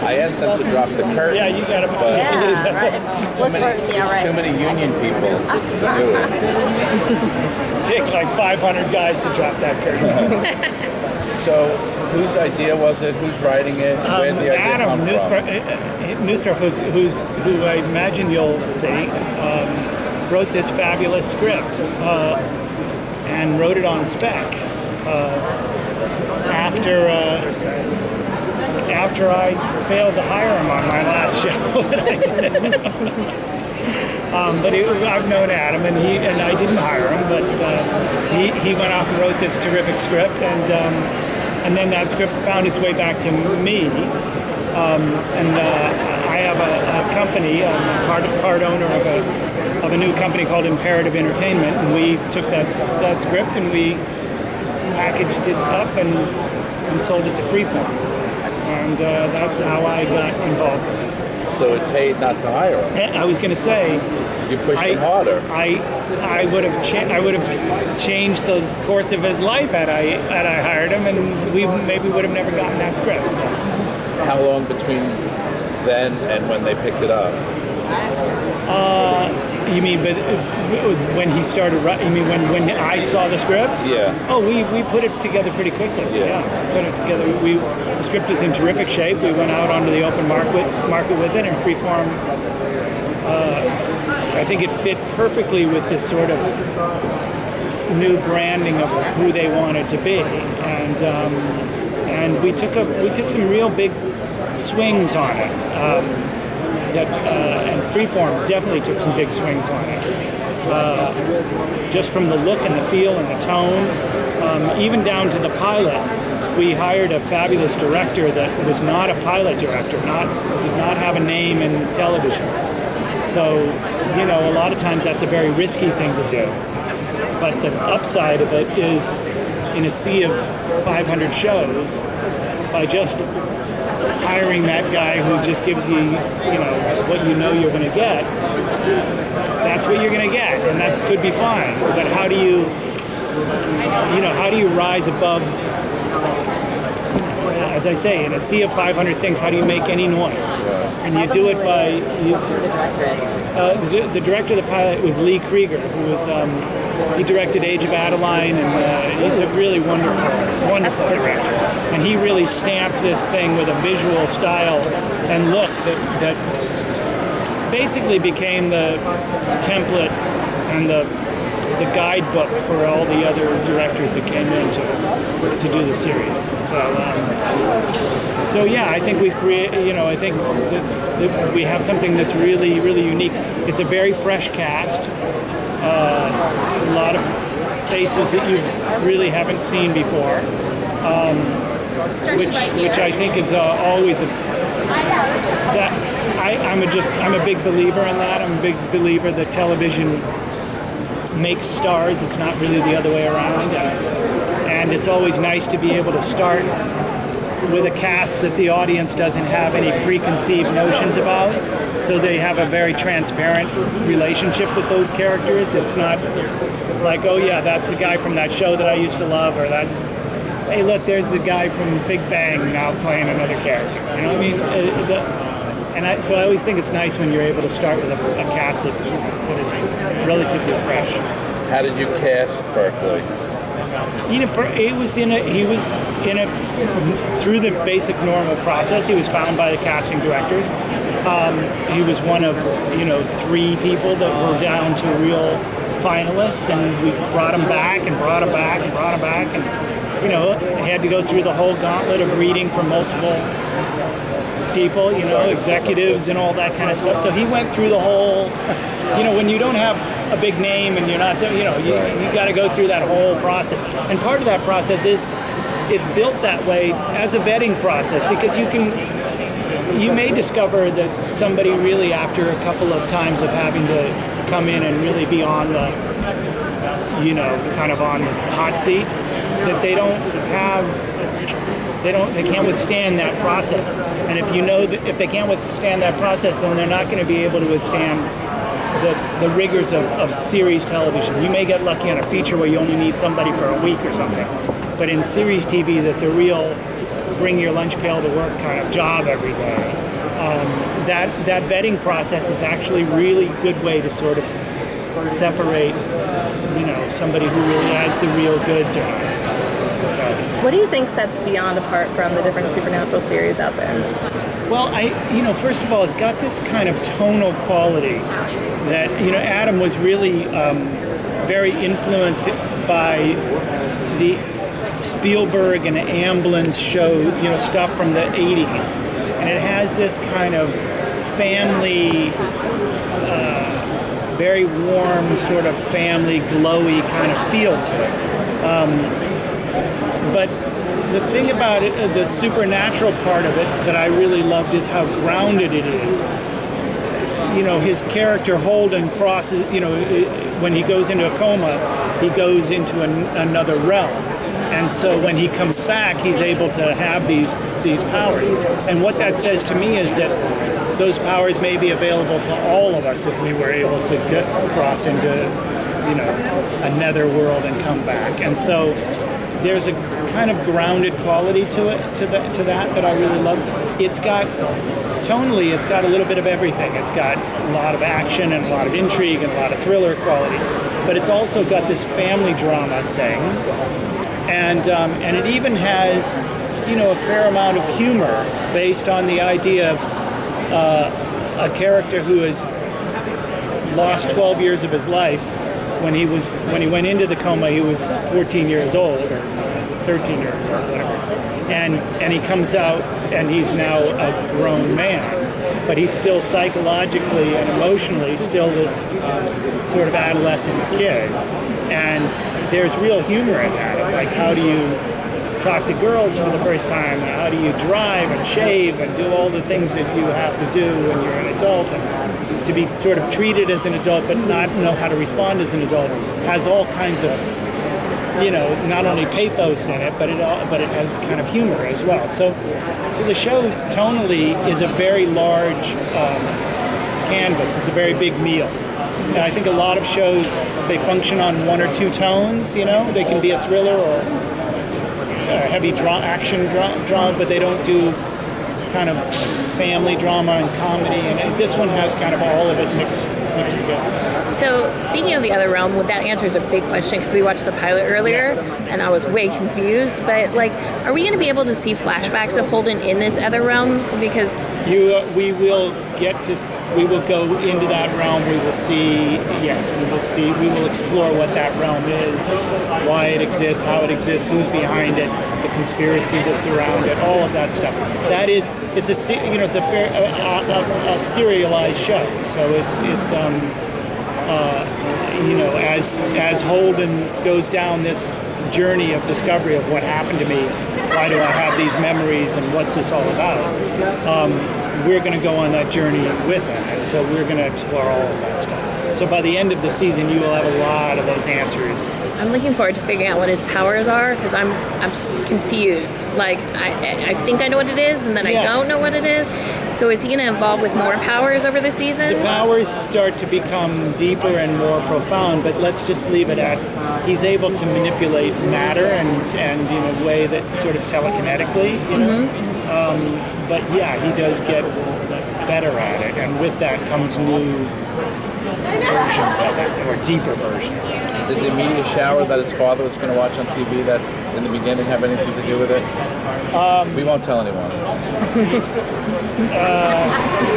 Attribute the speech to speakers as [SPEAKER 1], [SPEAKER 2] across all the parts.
[SPEAKER 1] I asked them to drop the curtain.
[SPEAKER 2] Yeah, you got to.
[SPEAKER 3] Yeah, right.
[SPEAKER 1] Too many union people to do it.
[SPEAKER 2] Take like 500 guys to drop that curtain.
[SPEAKER 1] So, whose idea was it? Who's writing it? Where did the idea
[SPEAKER 2] Adam
[SPEAKER 1] come
[SPEAKER 2] Newstorf, who I imagine you'll see, wrote this fabulous script and wrote it on spec after I failed to hire him on my last show that I did. I've known Adam, and I didn't hire him, but he went off and wrote this terrific script, and then that script found its way back to me. I have a company. I'm part owner of a new company called Imperative Entertainment, and we took that script and we packaged it up and sold it to Freeform, and that's how I got involved.
[SPEAKER 1] So it paid not to hire him.
[SPEAKER 2] I was going to say,
[SPEAKER 1] you pushed him harder.
[SPEAKER 2] I would have changed the course of his life had I hired him, and we maybe would have never gotten that script. So.
[SPEAKER 1] How long between then and when they picked it up?
[SPEAKER 2] You mean, but when he started writing? You mean when I saw the script?
[SPEAKER 1] Yeah.
[SPEAKER 2] Oh, we put it together pretty quickly. Yeah, put it together. The script is in terrific shape. We went out onto the open market with it, and Freeform. I think it fit perfectly with this sort of new branding of who they wanted to be, and we took some real big swings on it. And Freeform definitely took some big swings on it. Just from the look and the feel and the tone, even down to the pilot. We hired a fabulous director that was not a pilot director, did not have a name in television. So, a lot of times that's a very risky thing to do. But the upside of it is, in a sea of 500 shows, by just hiring that guy who just gives you, what you're going to get, that's what you're going to get, and that could be fine. But how do you rise above, as I say, in a sea of 500 things, how do you make any noise? And you do it by...
[SPEAKER 3] Who the director is.
[SPEAKER 2] The director of the pilot was Lee Krieger, who was... he directed Age of Adeline, and he's a really wonderful director. And he really stamped this thing with a visual style and look that basically became the template and the guidebook for all the other directors that came in to do the series. So yeah, I think we've created. I think that we have something that's really, really unique. It's a very fresh cast. A lot of faces that you really haven't seen before, which I think is always I'm a big believer in that. I'm a big believer that television makes stars. It's not really the other way around, and it's always nice to be able to start with a cast that the audience doesn't have any preconceived notions about, so they have a very transparent relationship with those characters. It's not like, oh yeah, that's the guy from that show that I used to love, or that's, hey look, there's the guy from Big Bang now playing another character. You know what I mean? So I always think it's nice when you're able to start with a cast that is relatively fresh.
[SPEAKER 1] How did you cast Berkeley?
[SPEAKER 2] He was in a through the basic normal process. He was found by the casting director. He was one of 3 people that were down to real finalists, and we brought him back and brought him back and brought him back, and he had to go through the whole gauntlet of reading from multiple people, executives and all that kind of stuff. So he went through the whole, when you don't have a big name and you're not, you got to go through that whole process. And part of that process is it's built that way as a vetting process, because you may discover that somebody really, after a couple of times of having to come in and really be on the, kind of on the hot seat, that they can't withstand that process. And if if they can't withstand that process, then they're not going to be able to withstand the rigors of series television. You may get lucky on a feature where you only need somebody for a week or something, but in series TV, that's a real bring your lunch pail to work kind of job every day. That vetting process is actually a really good way to sort of separate, somebody who really has the real goods or not. So,
[SPEAKER 3] What do you think sets Beyond apart from the different supernatural series out there?
[SPEAKER 2] well, first of all, it's got this kind of tonal quality that, Adam was really very influenced by the Spielberg and Amblin's show, stuff from the 80s. And it has this kind of family, very warm, sort of family, glowy kind of feel to it. But the thing about it, the supernatural part of it that I really loved is how grounded it is. His character Holden crosses, when he goes into a coma, he goes into another realm. And so when he comes back, he's able to have these powers. And what that says to me is that those powers may be available to all of us if we were able to cross into, a nether world and come back. And so there's a kind of grounded quality to it, to that I really love. Tonally, it's got a little bit of everything. It's got a lot of action and a lot of intrigue and a lot of thriller qualities. But it's also got this family drama thing. And it even has, a fair amount of humor based on the idea of a character who has lost 12 years of his life. When he went into the coma, he was 14 years old or 13 years old, whatever. And he comes out and he's now a grown man, but he's still psychologically and emotionally still this sort of adolescent kid. And there's real humor in that. Like, how do you talk to girls for the first time? How do you drive and shave and do all the things that you have to do when you're an adult? And to be sort of treated as an adult but not know how to respond as an adult has all kinds of, not only pathos in it, but it has kind of humor as well. So the show tonally is a very large canvas. It's a very big meal. And I think a lot of shows, they function on one or two tones, They can be a thriller or a heavy action drama, but they don't do kind of family drama and comedy. And this one has kind of all of it mixed together.
[SPEAKER 4] So, speaking of the other realm, well, that answers a big question because we watched the pilot earlier and I was way confused. But, are we going to be able to see flashbacks of Holden in this other realm? Because
[SPEAKER 2] we will go into that realm. We will explore what that realm is, why it exists, how it exists, who's behind it, the conspiracy that's around it, all of that stuff. It's a serialized show. So it's as Holden goes down this journey of discovery of what happened to me, why do I have these memories and what's this all about? We're going to go on that journey with him, and so we're going to explore all of that stuff. So by the end of the season, you will have a lot of those answers.
[SPEAKER 4] I'm looking forward to figuring out what his powers are because I'm confused. I think I know what it is, and then I don't know what it is. So is he going to evolve with more powers over the season?
[SPEAKER 2] The powers start to become deeper and more profound, but let's just leave it at he's able to manipulate matter and in a way that sort of telekinetically, but he does get better at it, and with that comes new versions of it, or deeper versions of it.
[SPEAKER 1] Did the media shower that his father was going to watch on TV that in the beginning have anything to do with it? We won't tell anyone.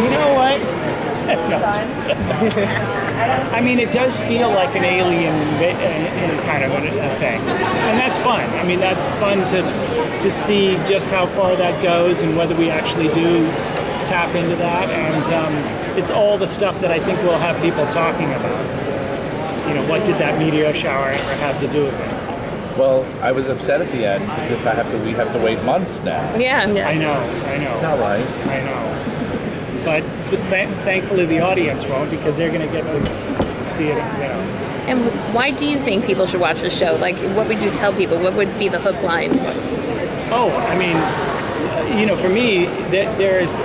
[SPEAKER 2] You know what? No. I mean, it does feel like an alien kind of a thing, and that's fun. I mean, that's fun to see just how far that goes and whether we actually do tap into that. And it's all the stuff that I think we'll have people talking about. What did that meteor shower ever have to do with it?
[SPEAKER 1] Well, I was upset at the end because we have to wait months now.
[SPEAKER 4] Yeah.
[SPEAKER 2] I know.
[SPEAKER 1] It's not right.
[SPEAKER 2] I know. But thankfully the audience won't, because they're going to get to see it,
[SPEAKER 4] And why do you think people should watch the show? What would you tell people? What would be the hook line?
[SPEAKER 2] Oh, I mean, for me, there's,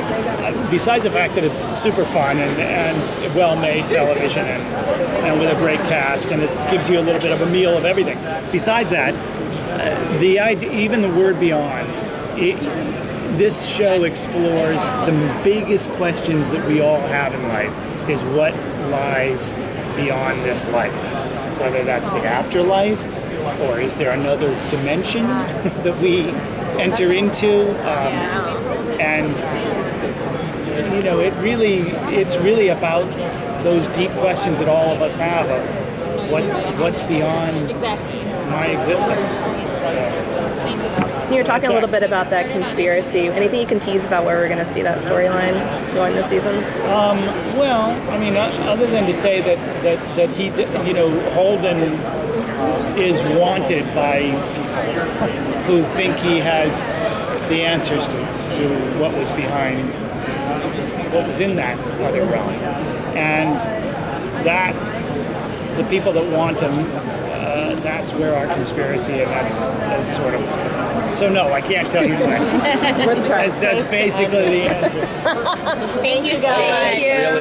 [SPEAKER 2] besides the fact that it's super fun and well-made television and with a great cast, and it gives you a little bit of a meal of everything. Besides that, the idea, even the word beyond, this show explores the biggest questions that we all have in life, is what lies beyond this life, whether that's the afterlife, or is there another dimension that we enter into, and you know, it's really about those deep questions that all of us have of what's beyond my existence. So,
[SPEAKER 3] You're talking a little bit about that conspiracy. Anything you can tease about where we're going to see that storyline going this season?
[SPEAKER 2] well, I mean, other than to say that he, you know, Holden is wanted by people who think he has the answers to what was behind, what was in that other realm, and that the people that want him, that's where our conspiracy, and that's sort of. So no, I can't tell you much.
[SPEAKER 3] It's worth a try.
[SPEAKER 2] That's basically the answer.
[SPEAKER 4] Thank you so much.
[SPEAKER 3] Thank you.